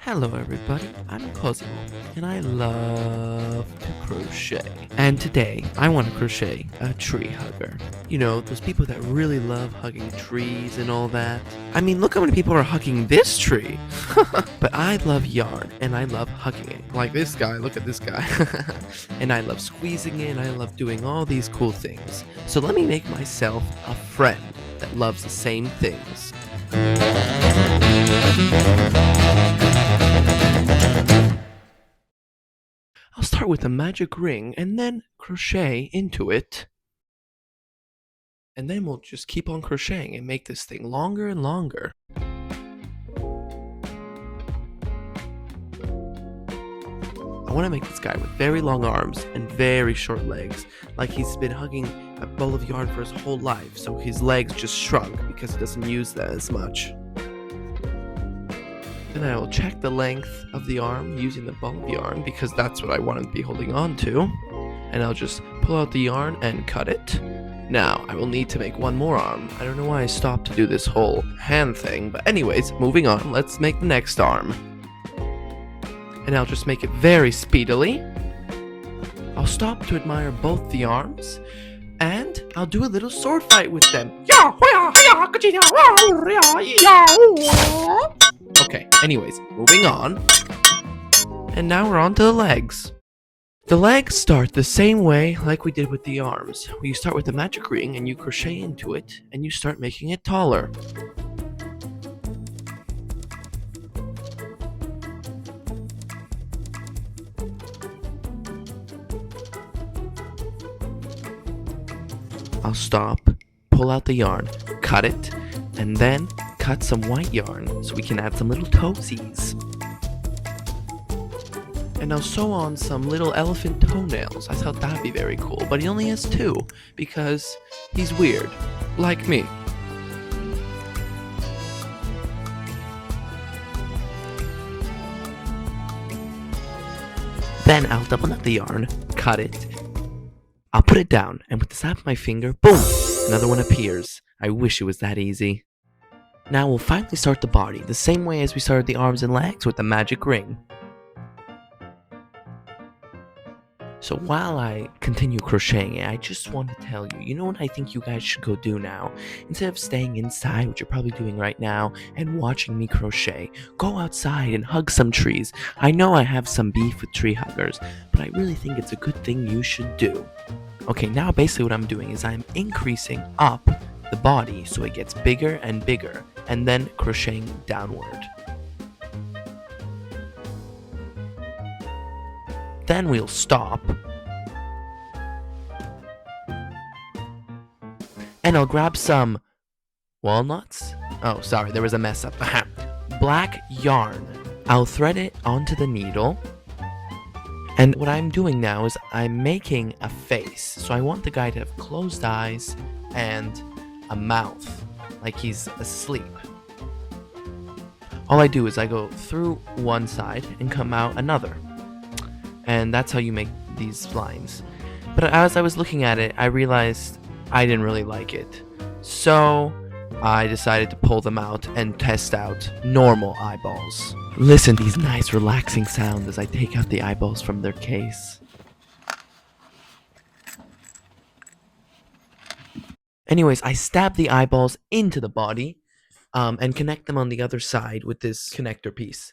Hello everybody, I'm Cosmo, and I love to crochet. And today, I want to crochet a tree hugger. You know, those people that really love hugging trees and all that. I mean, look how many people are hugging this tree! But I love yarn, and I love hugging it. Like this guy, look at this guy. And I love squeezing it, and I love doing all these cool things. So let me make myself a friend that loves the same things. I'll start with a magic ring and then crochet into it. And then we'll just keep on crocheting and make this thing longer and longer. I want to make this guy with very long arms and very short legs, like he's been hugging a ball of yarn for his whole life, so his legs just shrunk because he doesn't use that as much. Then I will check the length of the arm using the ball of yarn because that's what I want to be holding on to. And I'll just pull out the yarn and cut it. Now, I will need to make one more arm. I don't know why I stopped to do this whole hand thing, but anyways, moving on, let's make the next arm. And I'll just make it very speedily. I'll stop to admire both the arms, and I'll do a little sword fight with them. Okay, anyways, moving on. And now we're on to the legs. The legs start the same way like we did with the arms. You start with the magic ring and you crochet into it, and you start making it taller. I'll stop, pull out the yarn, cut it, and then cut some white yarn so we can add some little toesies. And I'll sew on some little elephant toenails. I thought that'd be very cool, but he only has 2 because he's weird, like me. Then I'll double up the yarn, cut it, I'll put it down, and with the snap of my finger, boom, another one appears. I wish it was that easy. Now we'll finally start the body, the same way as we started the arms and legs with the magic ring. So while I continue crocheting it, I just want to tell you, you know what I think you guys should go do now? Instead of staying inside, which you're probably doing right now, and watching me crochet, go outside and hug some trees. I know I have some beef with tree huggers, but I really think it's a good thing you should do. Okay, now basically what I'm doing is I'm increasing up the body so it gets bigger and bigger, and then crocheting downward. Then we'll stop, and I'll grab some walnuts. Oh, sorry, there was a mess up. Black yarn. I'll thread it onto the needle. And what I'm doing now is I'm making a face. So I want the guy to have closed eyes and a mouth, like he's asleep. All I do is I go through one side and come out another. And that's how you make these lines. But as I was looking at it, I realized I didn't really like it. So I decided to pull them out and test out normal eyeballs. Listen to these nice relaxing sounds as I take out the eyeballs from their case. Anyways, I stab the eyeballs into the body and connect them on the other side with this connector piece.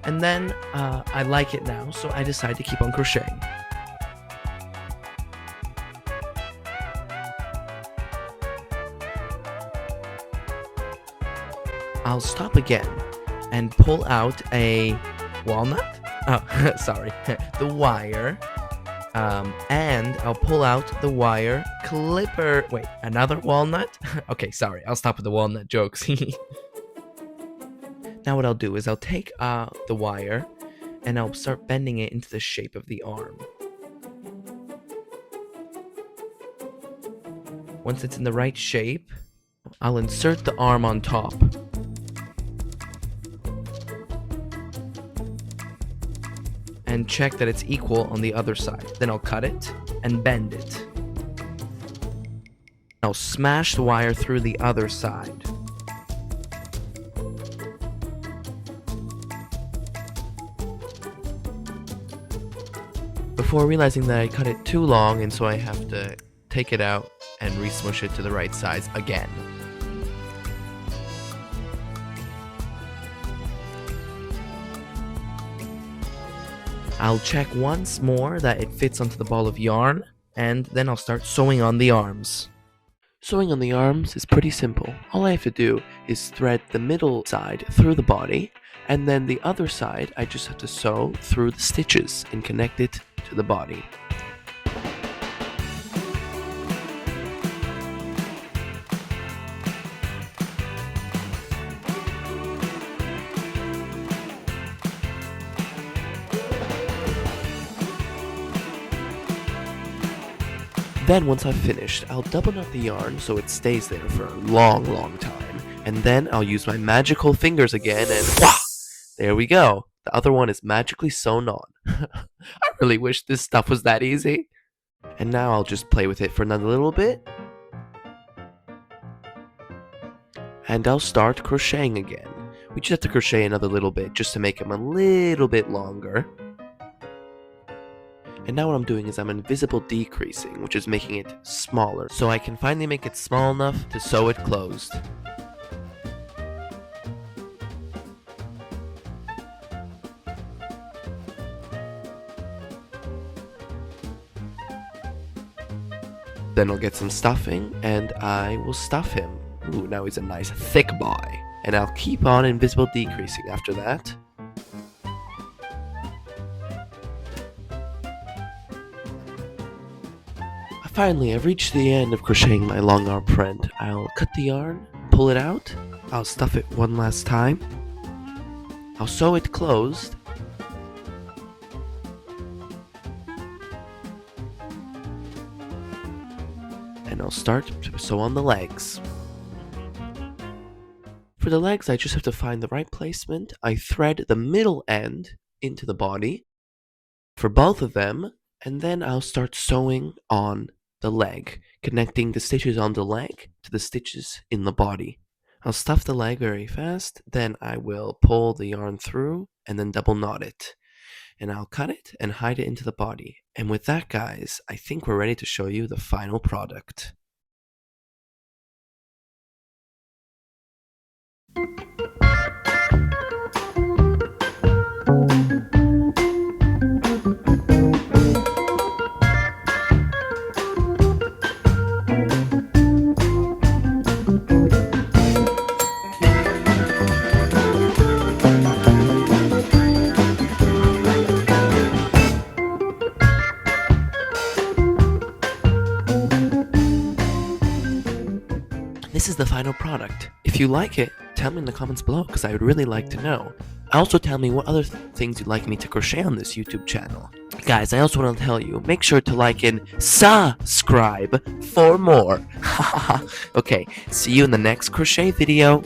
And then I like it now, so I decide to keep on crocheting. I'll stop again and pull out a walnut. Oh, sorry, the wire. And I'll pull out the wire clipper. Wait, another walnut? Okay, sorry, I'll stop with the walnut jokes. Now what I'll do is I'll take the wire and I'll start bending it into the shape of the arm. Once it's in the right shape, I'll insert the arm on top. And check that it's equal on the other side. Then I'll cut it and bend it. I'll smash the wire through the other side. Before realizing that I cut it too long, and so I have to take it out and re-smush it to the right size again. I'll check once more that it fits onto the ball of yarn, and then I'll start sewing on the arms. Sewing on the arms is pretty simple. All I have to do is thread the middle side through the body, and then the other side I just have to sew through the stitches and connect it to the body. Then once I've finished, I'll double knot the yarn so it stays there for a long time, and then I'll use my magical fingers again and wah! There we go. The other one is magically sewn on. I really wish this stuff was that easy. And now I'll just play with it for another little bit. And I'll start crocheting again. We just have to crochet another little bit just to make them a little bit longer. And now what I'm doing is I'm invisible decreasing, which is making it smaller, so I can finally make it small enough to sew it closed. Then I'll get some stuffing, and I will stuff him. Ooh, now he's a nice thick boy. And I'll keep on invisible decreasing after that. Finally, I've reached the end of crocheting my long arm friend. I'll cut the yarn, pull it out, I'll stuff it one last time, I'll sew it closed, and I'll start to sew on the legs. For the legs, I just have to find the right placement. I thread the middle end into the body for both of them, and then I'll start sewing on the leg, connecting the stitches on the leg to the stitches in the body. I'll stuff the leg very fast, then I will pull the yarn through and then double knot it. And I'll cut it and hide it into the body. And with that, guys, I think we're ready to show you the final product. This is the final product. If you like it, tell me in the comments below because I would really like to know. Also tell me what other things you'd like me to crochet on this YouTube channel. Guys, I also want to tell you, make sure to like and subscribe for more. Okay, see you in the next crochet video.